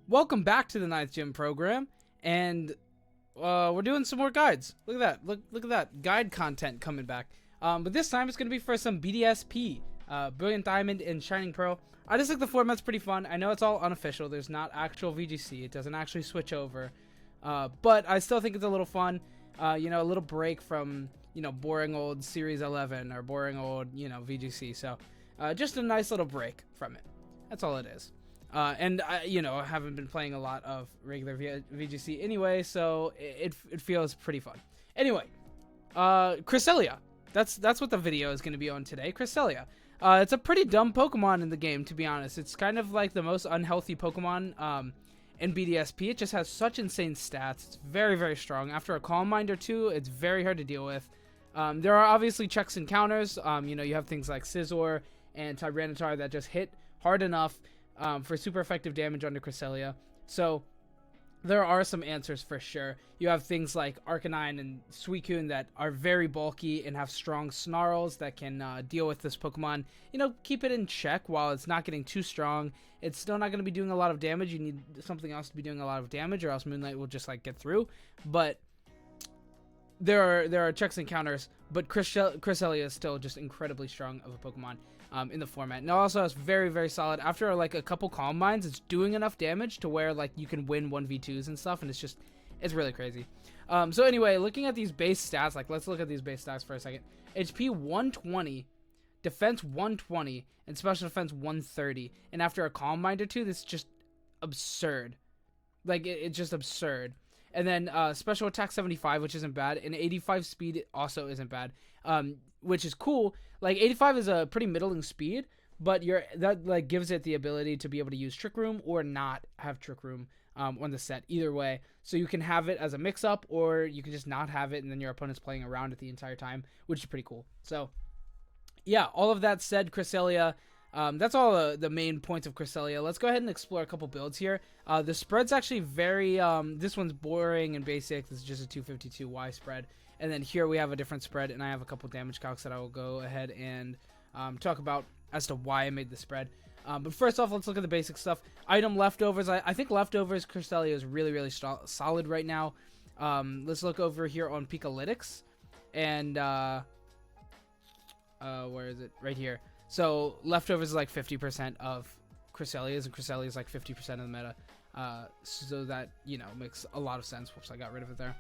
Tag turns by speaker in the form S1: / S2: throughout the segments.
S1: Welcome back to the 9th Gym program, and we're doing some more guides. Look at that. Look at that. Guide content coming back. But this time it's going to be for some BDSP, Brilliant Diamond and Shining Pearl. I just think the format's pretty fun. I know it's all unofficial. There's not actual VGC. It doesn't actually switch over. But I still think it's a little fun. A little break from, boring old Series 11 or boring old, VGC. So just a nice little break from it. That's all it is. And I haven't been playing a lot of regular VGC anyway, so it feels pretty fun. Anyway, Cresselia. That's what the video is going to be on today. Cresselia. It's a pretty dumb Pokemon in the game, to be honest. It's kind of like the most unhealthy Pokemon in BDSP. It just has such insane stats. It's very, very strong. After a Calm Mind or two, it's very hard to deal with. There are obviously checks and counters. You have things like Scizor and Tyranitar that just hit hard enough for super effective damage under Cresselia. So there are some answers for sure. You have things like Arcanine and Suicune that are very bulky and have strong snarls that can deal with this Pokemon. Keep it in check while it's not getting too strong. It's still not going to be doing a lot of damage. You need something else to be doing a lot of damage, or else Moonlight will just get through. But there are checks and counters, but Cresselia is still just incredibly strong of a Pokemon in the format. And it also has very, very solid. After a couple Calm Minds, it's doing enough damage to where you can win 1v2s and stuff, and it's really crazy. So anyway, looking at these base stats, let's look at these base stats for a second. HP 120, defense 120, and special defense 130. And after a Calm Mind or two, this is just absurd. It's just absurd. And then special attack 75, which isn't bad, and 85 speed also isn't bad, which is cool. 85 is a pretty middling speed, but that gives it the ability to be able to use Trick Room or not have Trick Room on the set, either way. So you can have it as a mix-up, or you can just not have it, and then your opponent's playing around it the entire time, which is pretty cool. So yeah, all of that said, Cresselia. That's all the main points of Cresselia. Let's go ahead and explore a couple builds here. The spread's actually very, this one's boring and basic. This is just a 252Y spread. And then here we have a different spread, and I have a couple damage calcs that I will go ahead and talk about as to why I made the spread. But first off, let's look at the basic stuff. Item leftovers. I think leftovers Cresselia is really, really solid right now. Let's look over here on Pikalytics. And, where is it? Right here. So leftovers is 50% of Cresselia's, and Cresselia is 50% of the meta. So that, makes a lot of sense. Whoops, I got rid of it there.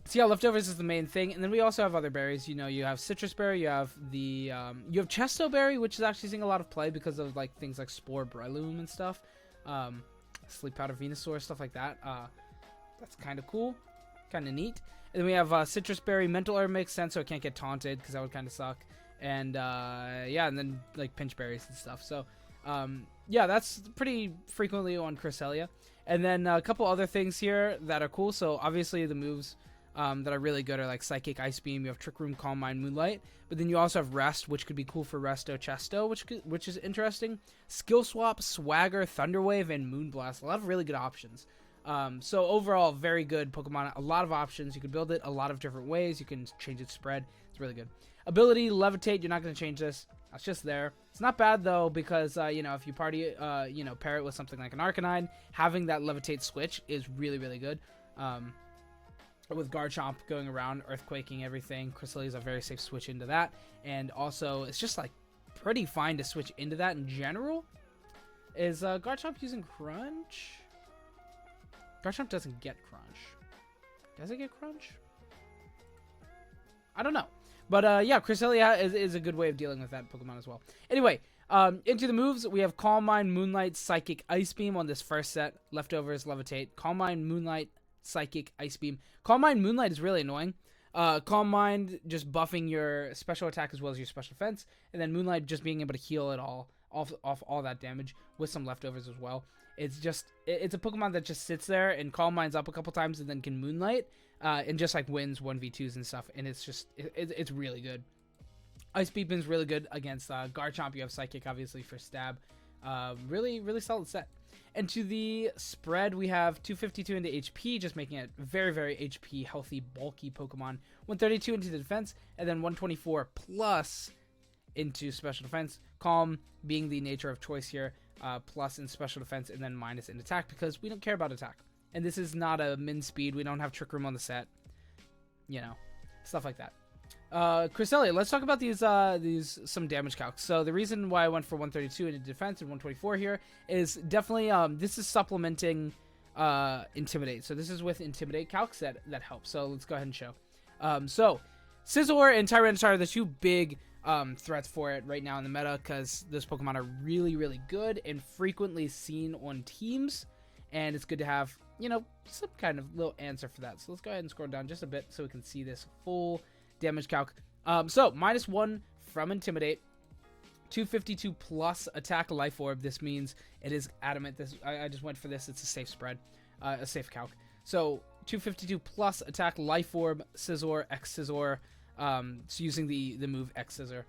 S1: So yeah, leftovers is the main thing, and then we also have other berries. You have citrus berry, you have the you have chesto berry, which is actually seeing a lot of play because of things like spore breloom and stuff, sleep powder venusaur, stuff like that. That's kind of cool, kind of neat. And then we have citrus berry. Mental herb makes sense, so it can't get taunted because that would kind of suck. And yeah, and then pinch berries and stuff. So yeah, that's pretty frequently on Cresselia. And then a couple other things here that are cool. So obviously the moves that are really good are Psychic, Ice Beam. You have Trick Room, Calm Mind, Moonlight. But then you also have Rest, which could be cool for Resto Chesto, which is interesting. Skill Swap, Swagger, Thunder Wave, and Moonblast. A lot of really good options. So overall, very good Pokemon. A lot of options. You can build it a lot of different ways. You can change its spread. It's really good. Ability, Levitate. You're not going to change this. That's just there. It's not bad, though, because, if you party, pair it with something like an Arcanine, having that Levitate switch is really, really good. With Garchomp going around, earthquaking everything, Cresselia is a very safe switch into that. And also, it's just, pretty fine to switch into that in general. Is Garchomp using Crunch? Garchomp doesn't get Crunch. Does it get Crunch? I don't know. But yeah, Cresselia is a good way of dealing with that Pokemon as well. Anyway, into the moves, we have Calm Mind, Moonlight, Psychic, Ice Beam on this first set. Leftovers, Levitate. Calm Mind, Moonlight, Psychic, Ice Beam. Calm Mind, Moonlight is really annoying. Calm Mind just buffing your special attack as well as your special defense. And then Moonlight just being able to heal it all off all that damage with some leftovers as well. It's a Pokemon that just sits there and Calm Mind's up a couple times and then can Moonlight. And just wins 1v2s and stuff, and it's really good. Ice Beam is really good against Garchomp. You have Psychic, obviously, for stab. Really, really solid set. And to the spread, we have 252 into HP, just making it very, very HP healthy, bulky Pokemon. 132 into the defense, and then 124 plus into special defense. Calm being the nature of choice here. plus in special defense, and then minus in attack because we don't care about attack. And this is not a min speed. We don't have Trick Room on the set. You know, stuff like that. Cresselia, let's talk about these some damage calcs. So the reason why I went for 132 in defense and 124 here is definitely this is supplementing Intimidate. So this is with Intimidate calcs that helps. So let's go ahead and show. So Scizor and Tyranitar are the two big threats for it right now in the meta because those Pokemon are really, really good and frequently seen on teams, and it's good to have, you know, some kind of little answer for that. So let's go ahead and scroll down just a bit so we can see this full damage calc. So -1 from Intimidate, 252 plus attack Life Orb. This means it is adamant. I just went for this. It's a safe spread, a safe calc. So 252 plus attack Life Orb, Scizor, X Scizor. So using the move X Scizor.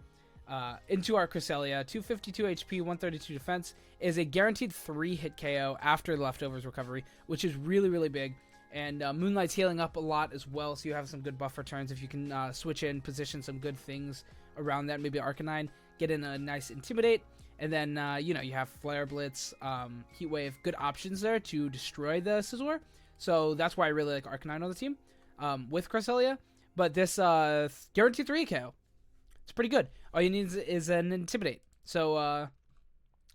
S1: Into our Cresselia, 252 HP, 132 defense, is a guaranteed 3-hit KO after Leftovers recovery, which is really, really big. And Moonlight's healing up a lot as well, so you have some good buffer turns. If you can switch in, position some good things around that, maybe Arcanine, get in a nice Intimidate, and then, you know, you have Flare Blitz, Heat Wave, good options there to destroy the Scizor. So that's why I really like Arcanine on the team with Cresselia. But this guaranteed 3 KO. It's pretty good. All you need is an Intimidate. So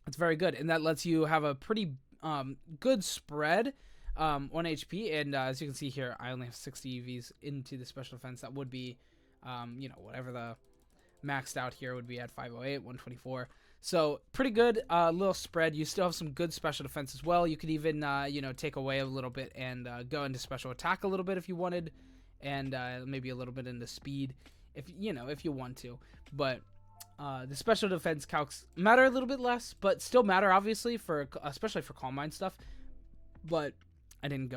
S1: it's very good. And that lets you have a pretty good spread on HP. And as you can see here, I only have 60 EVs into the special defense. That would be, you know, whatever the maxed out here would be at 508, 124. So pretty good little spread. You still have some good special defense as well. You could even, you know, take away a little bit and go into special attack a little bit if you wanted. And maybe a little bit into speed, if you want to. But the special defense calcs matter a little bit less, but still matter obviously especially for Calm Mind stuff. But I didn't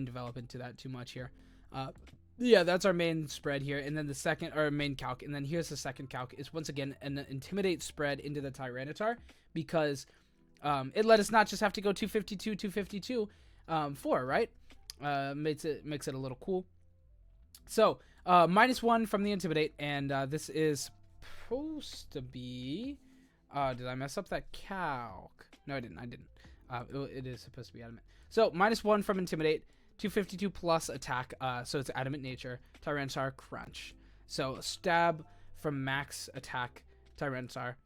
S1: develop into that too much here. Yeah, that's our main spread here, and then the second, or main calc, and then here's the second calc is once again an Intimidate spread into the Tyranitar because it let us not just have to go 252, 252, 4, right? Makes it a little cool. So, -1 from the Intimidate, and this is supposed to be... did I mess up that calc? No, I didn't. It is supposed to be Adamant. So, -1 from Intimidate, 252 plus attack, so it's Adamant Nature, Tyranitar Crunch. So, Stab from max attack, Tyranitar.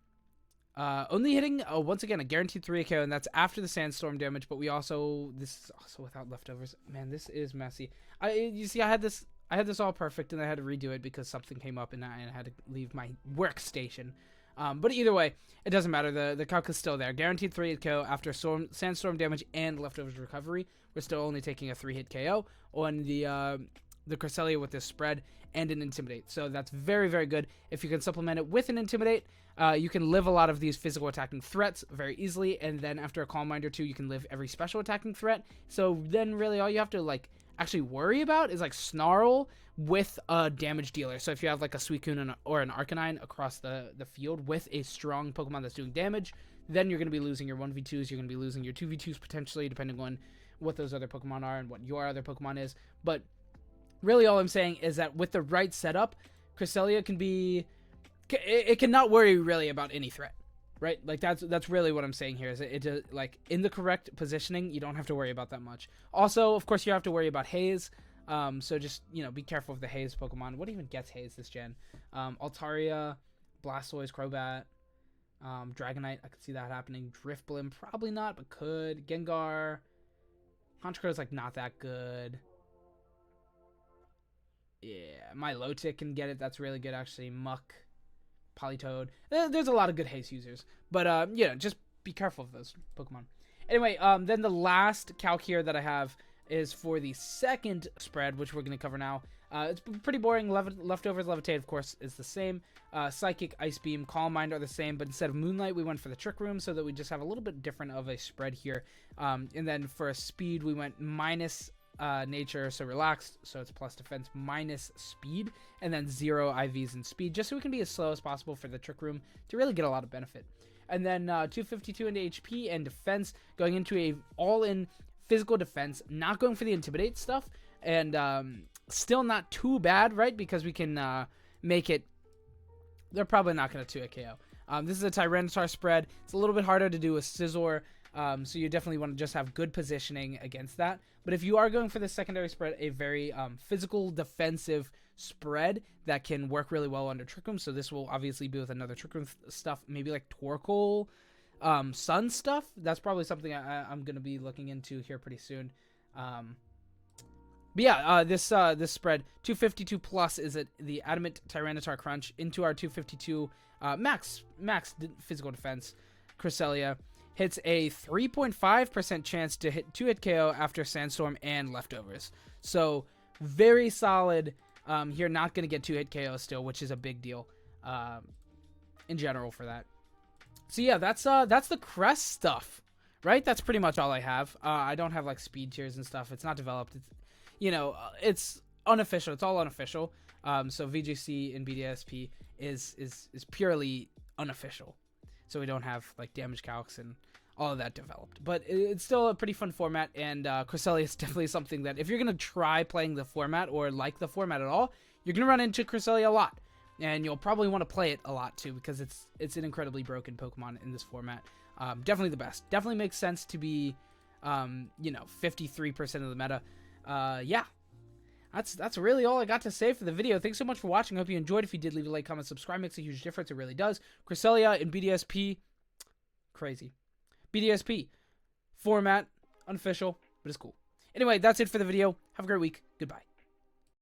S1: Only hitting, once again, a guaranteed 3 KO, and that's after the Sandstorm damage, but this is also without Leftovers. Man, this is messy. You see, I had this all perfect, and I had to redo it because something came up, and I had to leave my workstation. But either way, it doesn't matter. The calc is still there. Guaranteed 3-hit KO after Sandstorm damage and Leftovers recovery. We're still only taking a 3-hit KO on the Cresselia with this spread and an Intimidate. So that's very, very good. If you can supplement it with an Intimidate, you can live a lot of these physical attacking threats very easily, and then after a Calm Mind or two, you can live every special attacking threat. So then really all you have to actually worry about is Snarl with a damage dealer. So if you have a Suicune or an Arcanine across the field with a strong Pokemon that's doing damage, then you're going to be losing your 1v2s, you're going to be losing your 2v2s potentially, depending on what those other Pokemon are and what your other Pokemon is. But really all I'm saying is that with the right setup, Cresselia it cannot worry really about any threat. Right, that's really what I'm saying here. Is it in the correct positioning, you don't have to worry about that much. Also, of course, you have to worry about Haze. So just be careful of the Haze Pokemon. What even gets Haze this gen? Altaria, Blastoise, Crobat, Dragonite. I could see that happening. Drifblim, probably not, but could. Gengar, Honchkrow is not that good. Yeah, Milotic can get it. That's really good actually. Muck. Politoed. There's a lot of good Haze users, but just be careful of those Pokemon. Anyway, then the last calc here that I have is for the second spread, which we're going to cover now. It's pretty boring. Leftovers, Levitate, of course, is the same. Psychic, Ice Beam, Calm Mind are the same, but instead of Moonlight, we went for the Trick Room so that we just have a little bit different of a spread here. And then for a speed, we went minus nature, so relaxed, so it's plus defense minus speed, and then 0 IVs in speed, just so we can be as slow as possible for the Trick Room to really get a lot of benefit. And then 252 into HP and defense, going into a all-in physical defense, not going for the Intimidate stuff, and still not too bad, right? Because we can make it. They're probably not going to 2-hit KO. This is a Tyranitar spread. It's a little bit harder to do a Scizor, so you definitely want to just have good positioning against that. But if you are going for the secondary spread, a very physical, defensive spread that can work really well under Trick Room. So this will obviously be with another Trick Room stuff, maybe like Torkoal, Sun stuff. That's probably something I'm going to be looking into here pretty soon. But yeah, this spread 252 plus is the Adamant Tyranitar Crunch into our 252 max physical defense. Cresselia hits a 3.5% chance to hit 2-hit KO after Sandstorm and Leftovers. So very solid. You're not going to get 2-hit KO still, which is a big deal in general for that. So yeah, that's the Crest stuff, right? That's pretty much all I have. I don't have like speed tiers and stuff. It's not developed. It's, you know, it's unofficial. It's all unofficial. So VGC and BDSP is purely unofficial. So we don't have like damage calcs and all of that developed. But it's still a pretty fun format, and Cresselia is definitely something that if you're going to try playing the format or like the format at all, you're going to run into Cresselia a lot. And you'll probably want to play it a lot too, because it's an incredibly broken Pokemon in this format. Definitely the best. Definitely makes sense to be, 53% of the meta. Yeah. That's really all I got to say for the video. Thanks so much for watching. I hope you enjoyed. If you did, leave a like, comment, subscribe. Makes a huge difference. It really does. Cresselia and BDSP, crazy. BDSP, format, unofficial, but it's cool. Anyway, that's it for the video. Have a great week. Goodbye.